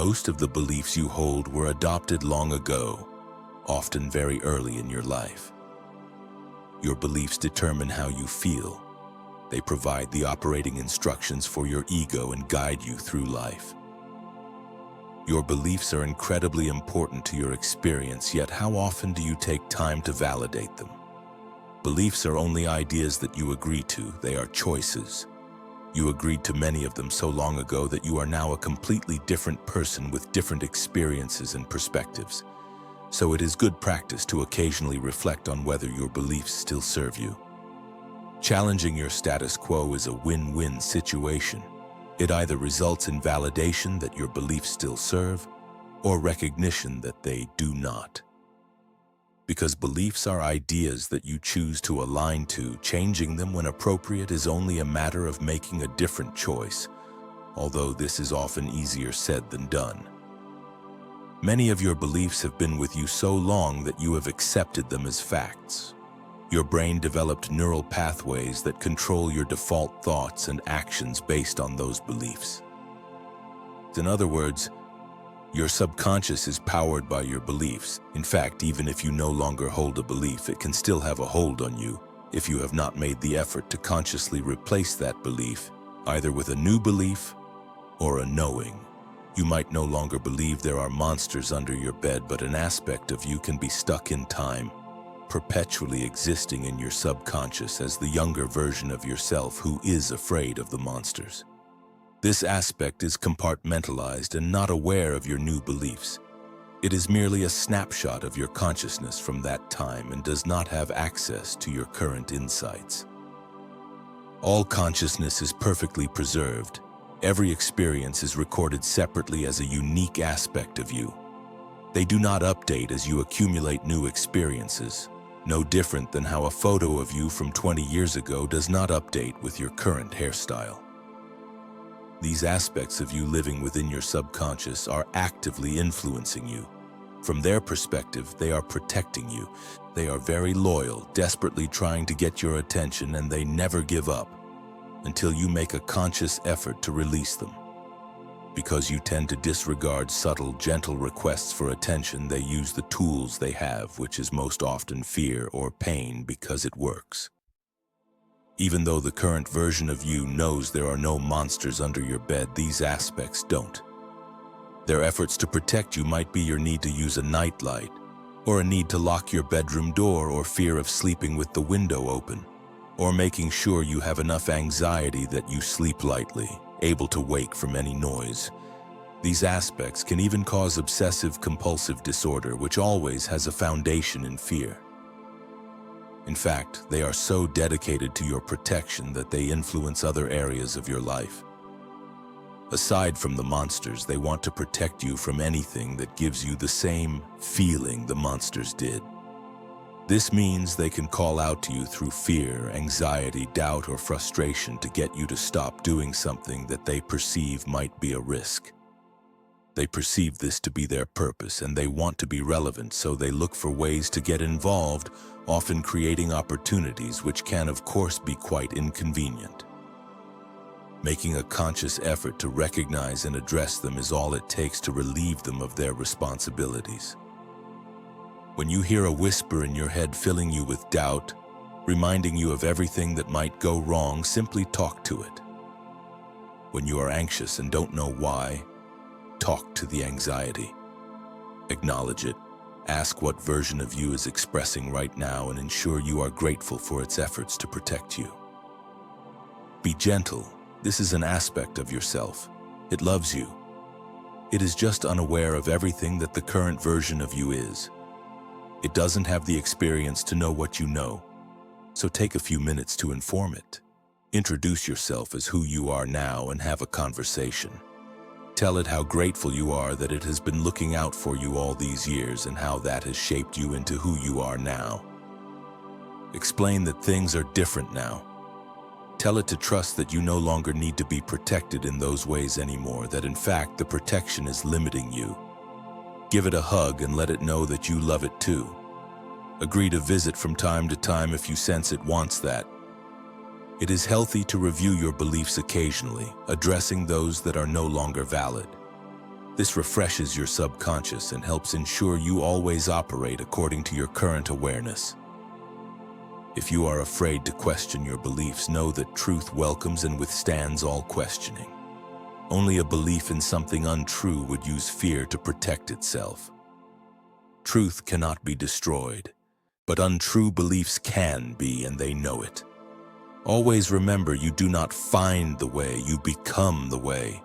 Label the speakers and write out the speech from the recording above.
Speaker 1: most of the beliefs you hold were adopted long ago, often very early in your life. Your beliefs determine how you feel. They provide the operating instructions for your ego and guide you through life. Your beliefs are incredibly important to your experience, yet how often do you take time to validate them? Beliefs are only ideas that you agree to. They are choices. You agreed to many of them so long ago that you are now a completely different person with different experiences and perspectives. So it is good practice to occasionally reflect on whether your beliefs still serve you. Challenging your status quo is a win-win situation. It either results in validation that your beliefs still serve, or recognition that they do not. Because beliefs are ideas that you choose to align to, changing them when appropriate is only a matter of making a different choice, although this is often easier said than done. Many of your beliefs have been with you so long that you have accepted them as facts. Your brain developed neural pathways that control your default thoughts and actions based on those beliefs. In other words, your subconscious is powered by your beliefs. In fact, even if you no longer hold a belief, it can still have a hold on you if you have not made the effort to consciously replace that belief, either with a new belief or a knowing. You might no longer believe there are monsters under your bed, but an aspect of you can be stuck in time, perpetually existing in your subconscious as the younger version of yourself who is afraid of the monsters. This aspect is compartmentalized and not aware of your new beliefs. It is merely a snapshot of your consciousness from that time and does not have access to your current insights. All consciousness is perfectly preserved. Every experience is recorded separately as a unique aspect of you. They do not update as you accumulate new experiences, no different than how a photo of you from 20 years ago does not update with your current hairstyle. These aspects of you living within your subconscious are actively influencing you. From their perspective, they are protecting you. They are very loyal, desperately trying to get your attention, and they never give up until you make a conscious effort to release them. Because you tend to disregard subtle, gentle requests for attention, they use the tools they have, which is most often fear or pain, because it works. Even though the current version of you knows there are no monsters under your bed, these aspects don't. Their efforts to protect you might be your need to use a nightlight, or a need to lock your bedroom door, or fear of sleeping with the window open, or making sure you have enough anxiety that you sleep lightly, able to wake from any noise. These aspects can even cause obsessive-compulsive disorder, which always has a foundation in fear. In fact, they are so dedicated to your protection that they influence other areas of your life. Aside from the monsters, they want to protect you from anything that gives you the same feeling the monsters did. This means they can call out to you through fear, anxiety, doubt, or frustration to get you to stop doing something that they perceive might be a risk. They perceive this to be their purpose, and they want to be relevant, so they look for ways to get involved, often creating opportunities which can, of course, be quite inconvenient. Making a conscious effort to recognize and address them is all it takes to relieve them of their responsibilities. When you hear a whisper in your head filling you with doubt, reminding you of everything that might go wrong, simply talk to it. When you are anxious and don't know why, talk to the anxiety. Acknowledge it. Ask what version of you is expressing right now and ensure you are grateful for its efforts to protect you. Be gentle. This is an aspect of yourself. It loves you. It is just unaware of everything that the current version of you is. It doesn't have the experience to know what you know, so take a few minutes to inform it. Introduce yourself as who you are now and have a conversation. Tell it how grateful you are that it has been looking out for you all these years and how that has shaped you into who you are now. Explain that things are different now. Tell it to trust that you no longer need to be protected in those ways anymore, that in fact the protection is limiting you. Give it a hug and let it know that you love it too. Agree to visit from time to time if you sense it wants that. It is healthy to review your beliefs occasionally, addressing those that are no longer valid. This refreshes your subconscious and helps ensure you always operate according to your current awareness. If you are afraid to question your beliefs, know that truth welcomes and withstands all questioning. Only a belief in something untrue would use fear to protect itself. Truth cannot be destroyed, but untrue beliefs can be, and they know it. Always remember, you do not find the way, you become the way.